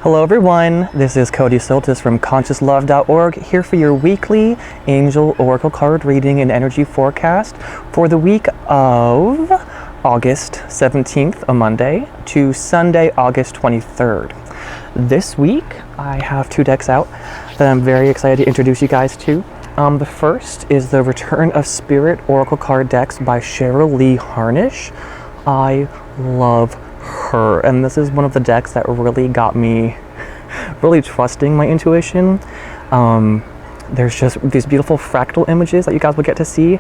Hello everyone, this is Cody Soltis from ConsciousLove.org, here for your weekly Angel Oracle card reading and energy forecast for the week of August 17th, a Monday, to Sunday, August 23rd. This week, I have two decks out that I'm very excited to introduce you guys to. The first is the Return of Spirit Oracle card decks by Cheryl Lee Harnish. I love her, and this is one of the decks that really got me really trusting my intuition. There's just these beautiful fractal images that you guys will get to see,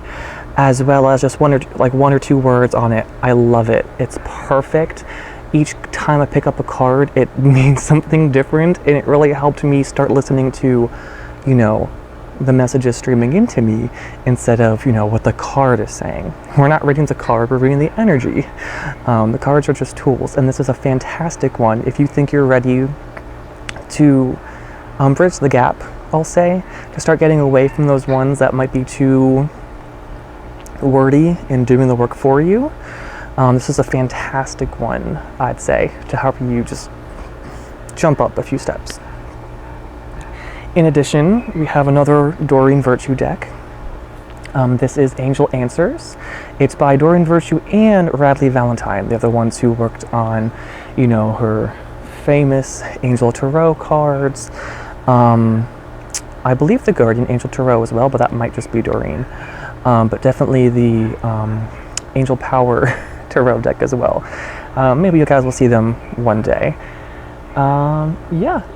as well as just one or two words on it. I love it. It's perfect. Each time I pick up a card, it means something different, and it really helped me start listening to, the messages streaming into me instead of, what the card is saying. We're not reading the card, we're reading the energy. The cards are just tools, and this is a fantastic one if you think you're ready to bridge the gap, I'll say, to start getting away from those ones that might be too wordy in doing the work for you. This is a fantastic one, I'd say, to help you just jump up a few steps. In addition, we have another Doreen Virtue deck. This is Angel Answers. It's by Doreen Virtue and Radleigh Valentine. They're the ones who worked on, her famous Angel Tarot cards. I believe the Guardian Angel Tarot as well, but that might just be Doreen. But definitely the Angel Power Tarot deck as well. Maybe you guys will see them one day.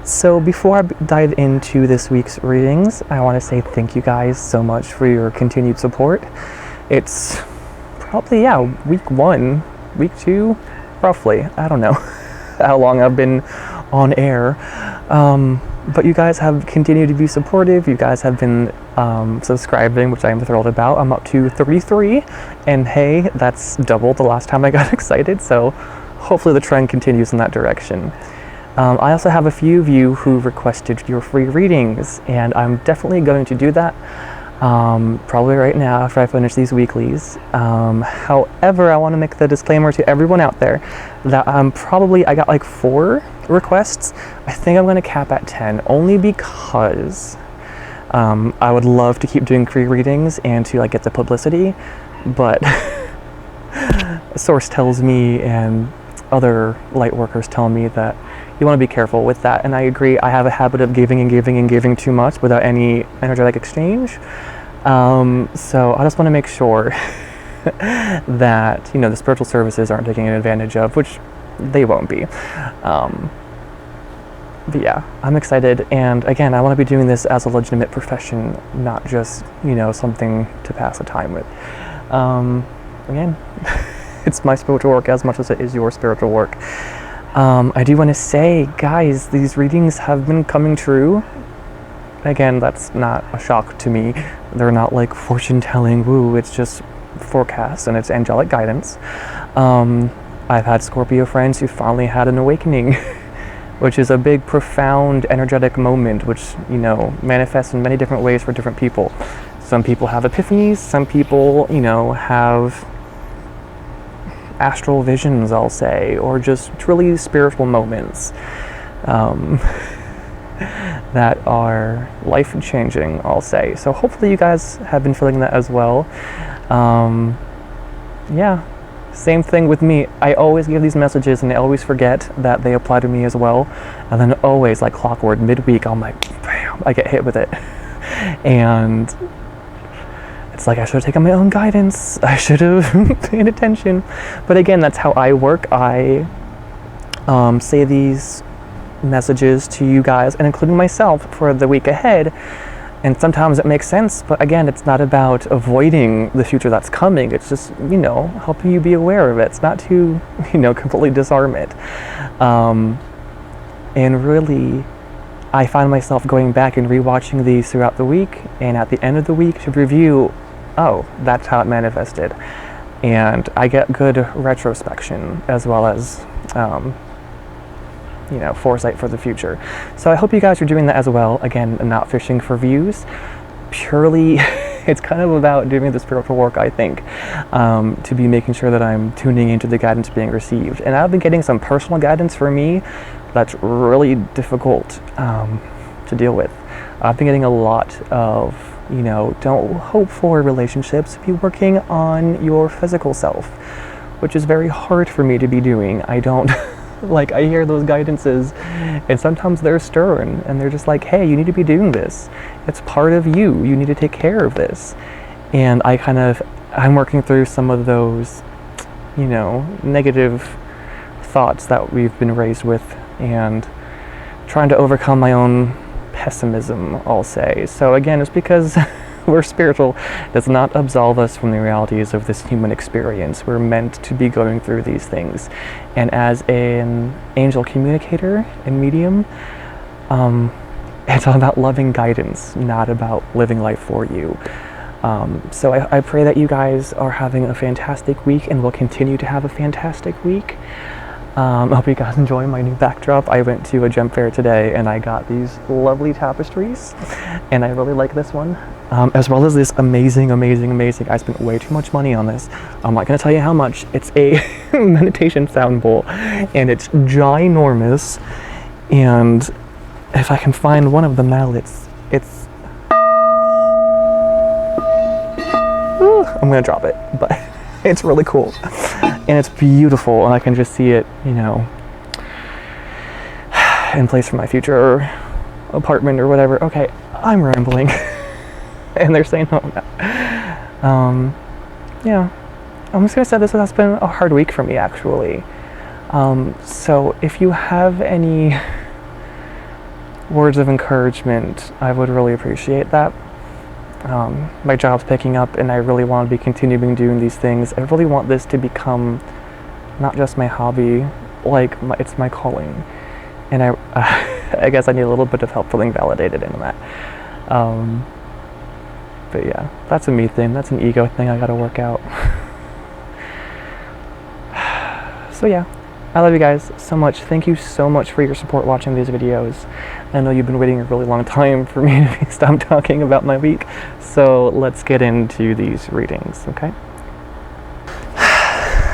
So before I dive into this week's readings, I want to say thank you guys so much for your continued support. It's probably, week 1, week 2, roughly. I don't know how long I've been on air. But you guys have continued to be supportive. You guys have been subscribing, which I am thrilled about. I'm up to 33, and hey, that's double the last time I got excited, so hopefully the trend continues in that direction. I also have a few of you who requested your free readings, and I'm definitely going to do that probably right now after I finish these weeklies. However, I want to make the disclaimer to everyone out there that I got like 4 requests. I think I'm going to cap at 10, only because I would love to keep doing free readings and to get the publicity, but a source tells me and other light workers tell me that you want to be careful with that, and I agree. I have a habit of giving and giving and giving too much without any energetic exchange. So I just want to make sure that the spiritual services aren't taking advantage of, which they won't be. But yeah, I'm excited, and again, I want to be doing this as a legitimate profession, not just something to pass the time with. Again, it's my spiritual work as much as it is your spiritual work. I do want to say, guys, these readings have been coming true. Again, that's not a shock to me. They're not like fortune telling, woo, it's just forecasts and it's angelic guidance. I've had Scorpio friends who finally had an awakening, which is a big, profound, energetic moment, which, manifests in many different ways for different people. Some people have epiphanies, some people, have astral visions, I'll say, or just truly spiritual moments that are life-changing, I'll say. So hopefully you guys have been feeling that as well. Same thing with me. I always give these messages and I always forget that they apply to me as well, and then always, like clockwork, midweek I'm like, bam, I get hit with it. And it's like I should have taken my own guidance. I should have paid attention. But again, that's how I work. I say these messages to you guys, and including myself, for the week ahead. And sometimes it makes sense, but again, it's not about avoiding the future that's coming. It's just, helping you be aware of it. It's not to, completely disarm it. And really, I find myself going back and rewatching these throughout the week, and at the end of the week to review, oh, that's how it manifested. And I get good retrospection as well as, foresight for the future. So I hope you guys are doing that as well. Again, I'm not fishing for views. Purely, it's kind of about doing the spiritual work, I think, to be making sure that I'm tuning into the guidance being received. And I've been getting some personal guidance for me that's really difficult to deal with. I've been getting a lot of, don't hope for relationships, be working on your physical self, which is very hard for me to be doing. I don't, I hear those guidances, and sometimes they're stern, and they're just like, hey, you need to be doing this. It's part of you. You need to take care of this. And I'm working through some of those, negative thoughts that we've been raised with, and trying to overcome my own pessimism, I'll say. So again, it's because we're spiritual does not absolve us from the realities of this human experience. We're meant to be going through these things. And as an angel communicator and medium, it's all about loving guidance, not about living life for you. So I pray that you guys are having a fantastic week and will continue to have a fantastic week. I hope you guys enjoy my new backdrop. I went to a gem fair today and I got these lovely tapestries, and I really like this one, as well as this amazing, I spent way too much money on this. I'm not going to tell you how much. It's a meditation sound bowl, and it's ginormous, and if I can find one of the mallets, I'm going to drop it, but it's really cool. And it's beautiful, and I can just see it, in place for my future apartment or whatever. Okay, I'm rambling. And they're saying no. Yeah. I'm just gonna say this has been a hard week for me, actually. So if you have any words of encouragement, I would really appreciate that. My job's picking up, and I really want to be continuing doing these things. I really want this to become not just my hobby, it's my calling. And I guess I need a little bit of help feeling validated in that. But yeah, that's a me thing. That's an ego thing I gotta work out. So yeah, I love you guys so much. Thank you so much for your support watching these videos. I know you've been waiting a really long time for me to stop talking about my week. So let's get into these readings, okay?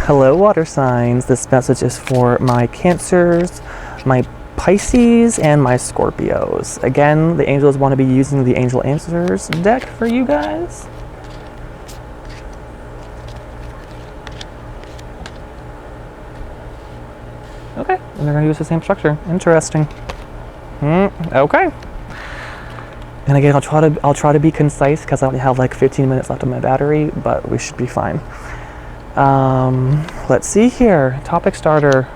Hello, water signs. This message is for my Cancers, my Pisces, and my Scorpios. Again, the angels want to be using the Angel Answers deck for you guys. Okay, and they're going to use the same structure. Interesting. Okay. And again, I'll try to be concise because I only have 15 minutes left on my battery, but we should be fine. Let's see here. Topic starter.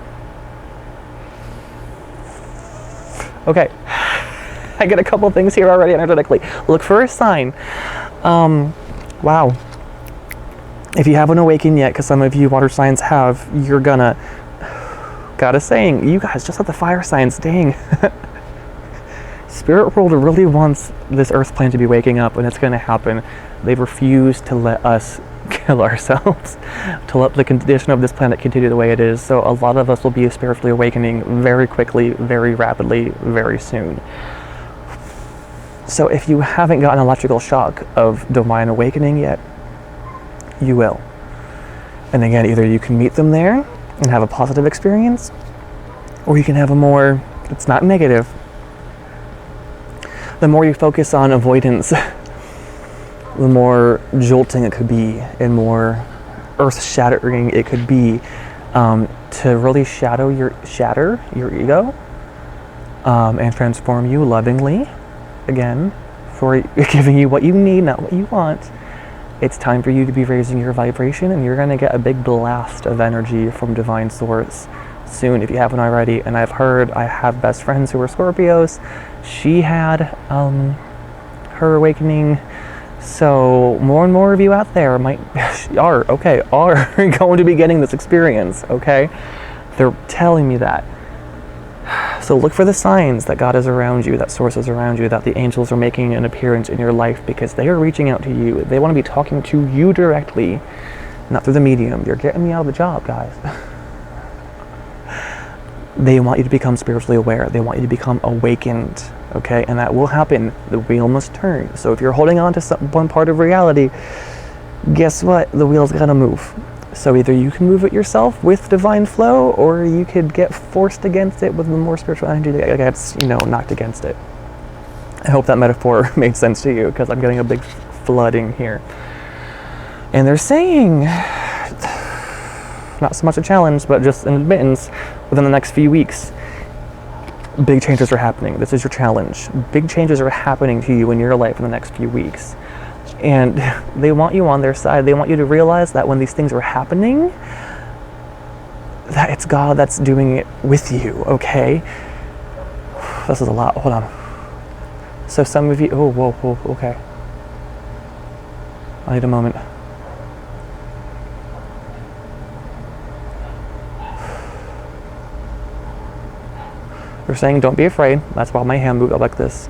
Okay. I get a couple things here already energetically. Look for a sign. Wow. If you haven't awakened yet, because some of you water signs have, you're gonna. Got a saying. You guys just have the fire signs. Dang. Spirit world really wants this earth plane to be waking up, and it's going to happen. They refuse to let us kill ourselves, to let the condition of this planet continue the way it is. So a lot of us will be spiritually awakening very quickly, very rapidly, very soon. So if you haven't gotten an electrical shock of divine awakening yet, you will. And again, either you can meet them there and have a positive experience, or you can have a more, it's not negative. The more you focus on avoidance, the more jolting it could be, and more earth-shattering it could be, to really shatter your ego, and transform you lovingly, again, for giving you what you need, not what you want. It's time for you to be raising your vibration, and you're going to get a big blast of energy from Divine Source soon if you haven't already. And I have best friends who are Scorpios. She had her awakening. So more and more of you out there are going to be getting this experience, okay? They're telling me that. So look for the signs that God is around you, that Source is around you, that the angels are making an appearance in your life, because they are reaching out to you. They want to be talking to you directly, not through the medium. You're getting me out of the job, guys. They want you to become spiritually aware. They want you to become awakened, okay? And that will happen. The wheel must turn. So if you're holding on to one part of reality, guess what? The wheel's gonna move. So either you can move it yourself with divine flow, or you could get forced against it with the more spiritual energy that gets, knocked against it. I hope that metaphor made sense to you, because I'm getting a big flooding here. And they're saying, not so much a challenge, but just an admittance, within the next few weeks, big changes are happening. This is your challenge. Big changes are happening to you in your life in the next few weeks. And they want you on their side. They want you to realize that when these things are happening, that it's God that's doing it with you, okay? This is a lot. Hold on. So some of you, whoa, okay. I need a moment. They're saying, don't be afraid. That's why my hand moved up like this.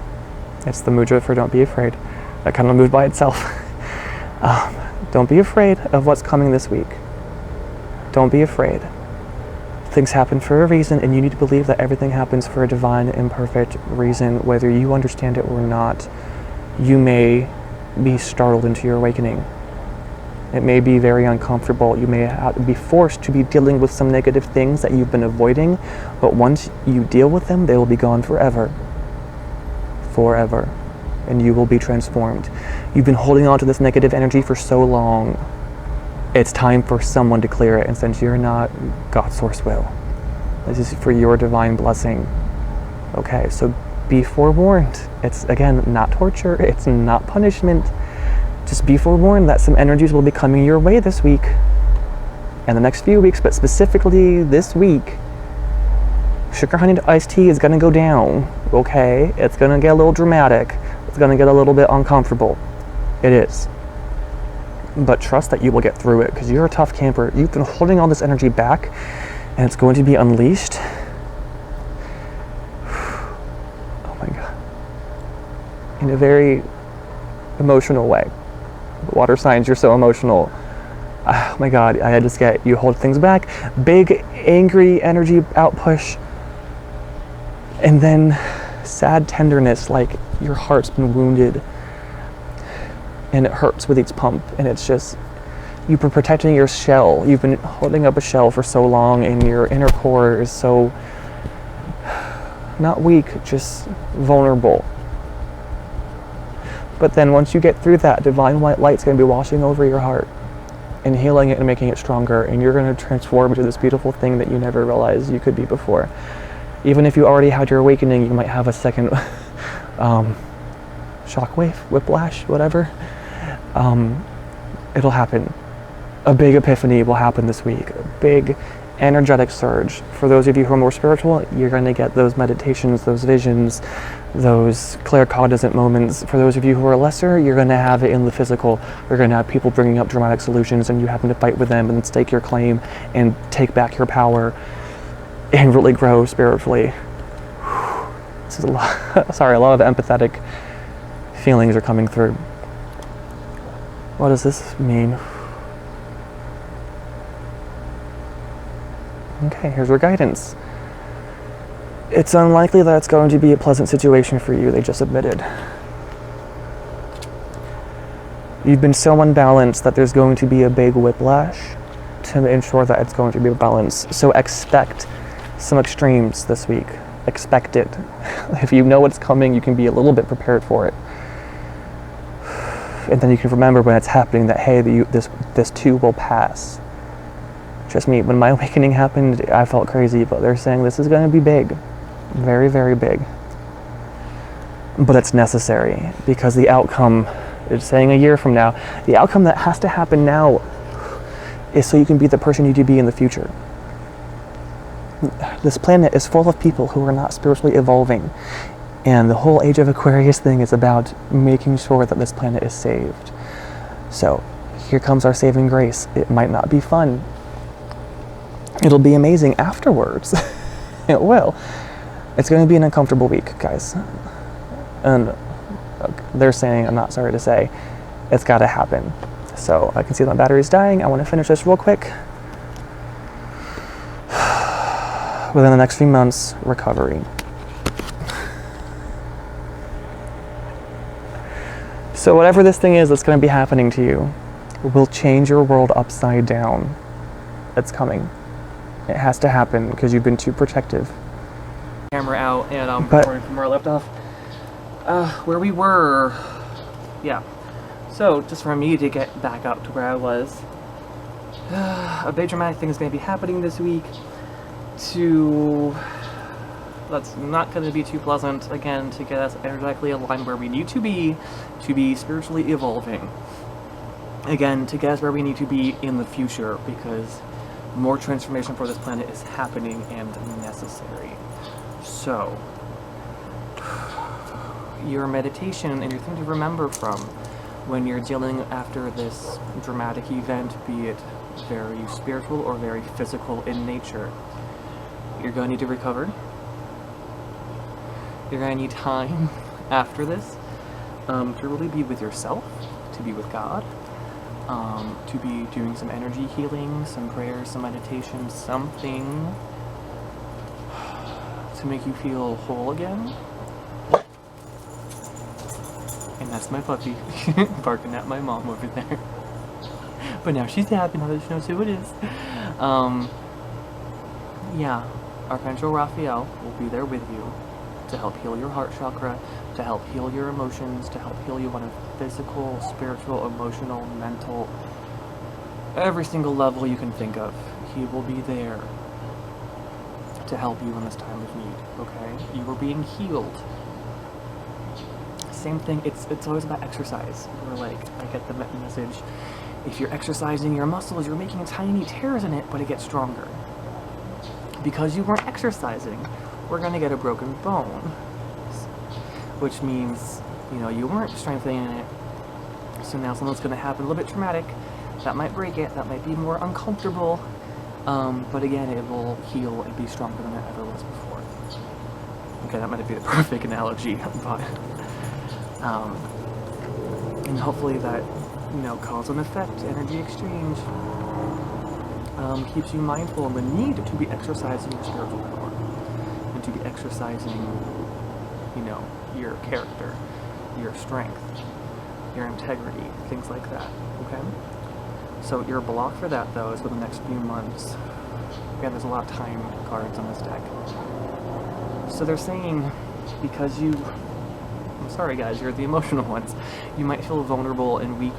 It's the mudra for don't be afraid. That kind of moved by itself. Don't be afraid of what's coming this week. Don't be afraid. Things happen for a reason, and you need to believe that everything happens for a divine, imperfect reason, whether you understand it or not. You may be startled into your awakening. It may be very uncomfortable. You may have to be forced to be dealing with some negative things that you've been avoiding, but once you deal with them, they will be gone forever. Forever. And you will be transformed. You've been holding on to this negative energy for so long. It's time for someone to clear it, and since you're not, God's source will. This is for your divine blessing. Okay, so be forewarned. It's, again, not torture. It's not punishment. Just be forewarned that some energies will be coming your way this week and the next few weeks, but specifically this week. Sugar honey iced tea is going to go down, okay? It's going to get a little dramatic. It's going to get a little bit uncomfortable. It is. But trust that you will get through it, because you're a tough camper. You've been holding all this energy back, and it's going to be unleashed. Oh my God. In a very emotional way. Water signs, you're so emotional. Oh my God, I just get, you hold things back. Big, angry energy outpush. And then sad tenderness, like your heart's been wounded and it hurts with each pump, and it's just, you've been protecting your shell. You've been holding up a shell for so long, and your inner core is so, not weak, just vulnerable. But then once you get through that, divine white light's going to be washing over your heart and healing it and making it stronger, and you're going to transform into this beautiful thing that you never realized you could be before. Even if you already had your awakening, you might have a second shockwave, whiplash, whatever. It'll happen. A big epiphany will happen this week. A big energetic surge. For those of you who are more spiritual, you're going to get those meditations, those visions, those claircognizant moments. For those of you who are lesser, you're going to have it in the physical. You're going to have people bringing up dramatic solutions, and you happen to fight with them and stake your claim and take back your power and really grow spiritually. This is a lot. Sorry, a lot of empathetic feelings are coming through. What does this mean? Okay, here's your guidance. It's unlikely that it's going to be a pleasant situation for you, they just admitted. You've been so unbalanced that there's going to be a big whiplash to ensure that it's going to be a balance. So expect some extremes this week. Expect it. If you know what's coming, you can be a little bit prepared for it. And then you can remember when it's happening that, hey, this too will pass. Trust me, when my awakening happened, I felt crazy, but they're saying this is going to be big. Very, very big. But it's necessary, because the outcome, it's saying a year from now, the outcome that has to happen now is so you can be the person you need to be in the future. This planet is full of people who are not spiritually evolving. And the whole Age of Aquarius thing is about making sure that this planet is saved. So here comes our saving grace. It might not be fun. It'll be amazing afterwards. It will. It's going to be an uncomfortable week, guys. And they're saying, I'm not sorry to say, it's got to happen. So I can see my battery's dying. I want to finish this real quick. Within the next few months, recovery. So whatever this thing is that's going to be happening to you will change your world upside down. that's coming. It has to happen because you've been too protective. Camera out, and I'm recording from where I left off. Where we were. Yeah. So, just for me to get back up to where I was, a big dramatic thing is going to be happening this week. That's not going to be too pleasant, again, to get us energetically aligned where we need to be spiritually evolving. Again, to get us where we need to be in the future, because more transformation for this planet is happening and necessary. So, your meditation and your thing to remember from when you're dealing after this dramatic event, be it very spiritual or very physical in nature, you're going to need to recover. You're going to need time after this to really be with yourself, to be with God, to be doing some energy healing, some prayers, some meditation, something to make you feel whole again. And that's my puppy barking at my mom over there. But now she's happy now that she knows who it is. Yeah, Archangel Raphael will be there with you to help heal your heart chakra, to help heal your emotions, to help heal you on a physical, spiritual, emotional, mental, every single level you can think of. He will be there to help you in this time of need, okay? You are being healed. Same thing, it's always about exercise. We're like, I get the message, if you're exercising your muscles, you're making tiny tears in it, but it gets stronger. Because you weren't exercising, we're gonna get a broken bone. Which means, you know, you weren't strengthening it, so now something's gonna happen a little bit traumatic. That might break it, that might be more uncomfortable, but again, it will heal and be stronger than it ever was before. Okay, that might be the perfect analogy, but, and hopefully that, you know, cause and effect, energy exchange, keeps you mindful of the need to be exercising your spiritual power, and to be exercising, you know, your character, your strength, your integrity, things like that, okay? So your block for that, though, is for the next few months. Again, there's a lot of time cards on this deck. So they're saying, because I'm sorry guys, you're the emotional ones, you might feel vulnerable and weak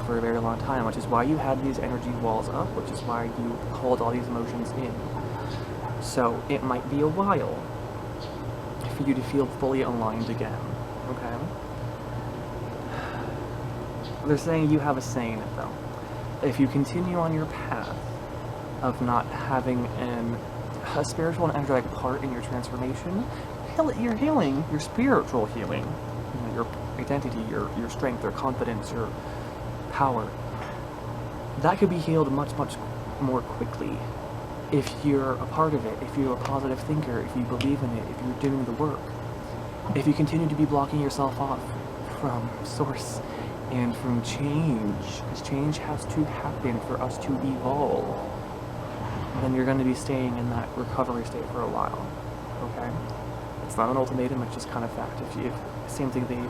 for a very long time, which is why you had these energy walls up, which is why you hold all these emotions in. So it might be a while for you to feel fully aligned again, okay? They're saying you have a say in it, though. If you continue on your path of not having a spiritual and energetic part in your transformation, you're healing, your spiritual healing, you know, your identity, your strength, your confidence, your power, that could be healed much, much more quickly if you're a part of it, if you're a positive thinker, if you believe in it, if you're doing the work. If you continue to be blocking yourself off from source and from change, because change has to happen for us to evolve, then you're going to be staying in that recovery state for a while, okay? It's not an ultimatum, it's just kind of fact. Same thing,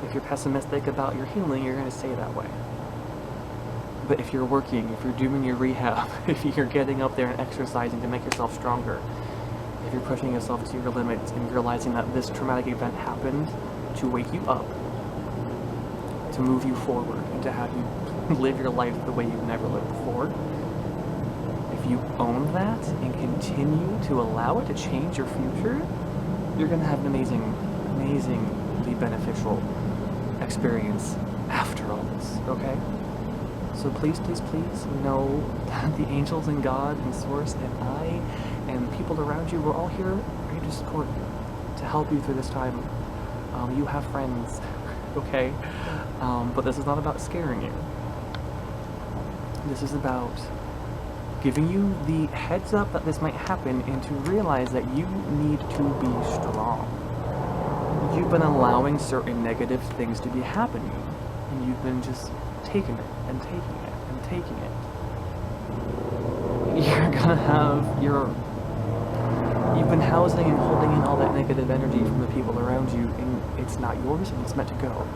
if you're pessimistic about your healing, you're going to stay that way. But if you're working, if you're doing your rehab, if you're getting up there and exercising to make yourself stronger, if you're pushing yourself to your limits and realizing that this traumatic event happened to wake you up, to move you forward, and to have you live your life the way you've never lived before, if you own that and continue to allow it to change your future, you're going to have an amazingly beneficial experience after all this, okay? So please, please, please know that the angels and God and Source and I and people around you, we're all here ready to support you, to help you through this time. You have friends, okay? But this is not about scaring you. This is about giving you the heads up that this might happen and to realize that you need to be strong. You've been allowing certain negative things to be happening, and you've been just taking it and taking it and taking it. You're gonna have you've been housing and holding in all that negative energy from the people around you, and it's not yours and it's meant to go,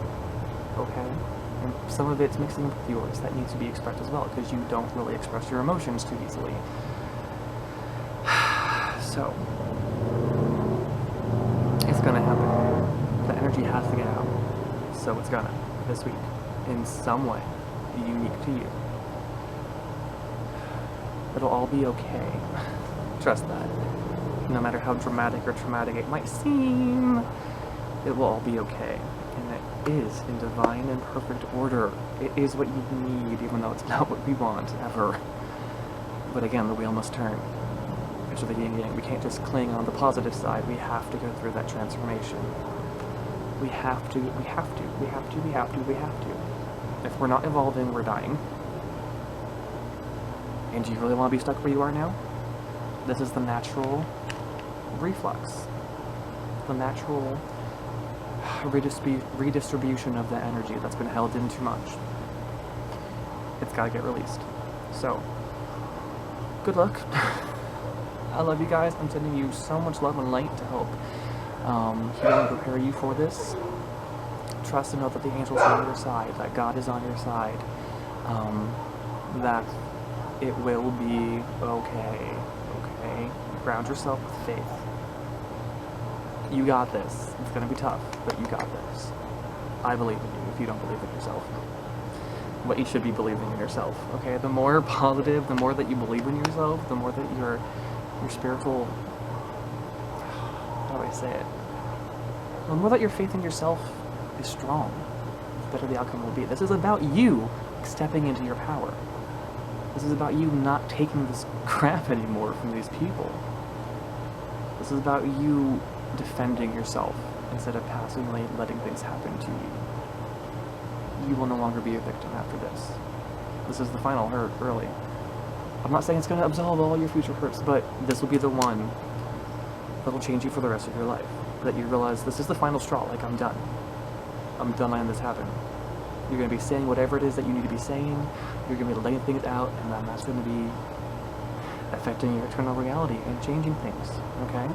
okay? And some of it's mixing with yours that needs to be expressed as well, because you don't really express your emotions too easily. So, it's gonna happen. The energy has to get out. So it's gonna, this week, in some way, unique to you. It'll all be okay. Trust that. No matter how dramatic or traumatic it might seem, it will all be okay. And it is in divine and perfect order. It is what you need, even though it's not what we want, ever. But again, the wheel must turn. It's the yin yang. We can't just cling on the positive side. We have to go through that transformation. We have to, we have to, we have to, we have to, we have to. If we're not evolving, we're dying. And do you really want to be stuck where you are now? This is the natural reflux. The natural redistribution of the energy that's been held in too much. It's got to get released. So, good luck. I love you guys. I'm sending you so much love and light to help heal and prepare you for this. Trust and know that the angels are on your side, that God is on your side, that it will be okay, okay? Ground yourself with faith. You got this. It's gonna be tough, but you got this. I believe in you if you don't believe in yourself. But you should be believing in yourself, okay? The more positive, the more that you believe in yourself, the more that your spiritual, how do I say it? The more that your faith in yourself is strong, the better the outcome will be. This is about you stepping into your power. This is about you not taking this crap anymore from these people. This is about you defending yourself instead of passively letting things happen to you. You will no longer be a victim after this. This is the final hurt, really. I'm not saying it's going to absolve all your future hurts, but this will be the one that will change you for the rest of your life. That you realize this is the final straw, like I'm done. I'm done letting this happen. You're going to be saying whatever it is that you need to be saying. You're going to be letting things out, and then that's going to be affecting your eternal reality and changing things, okay?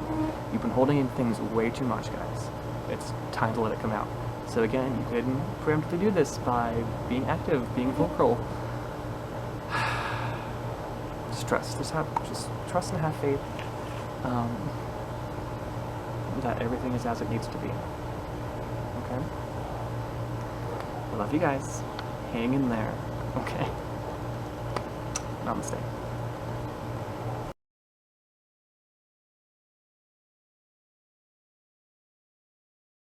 You've been holding in things way too much, guys. It's time to let it come out. So again, you can preemptively do this by being active, being vocal. Just trust. Just trust and have faith that everything is as it needs to be. Okay? I love you guys. Hang in there. Okay? Namaste.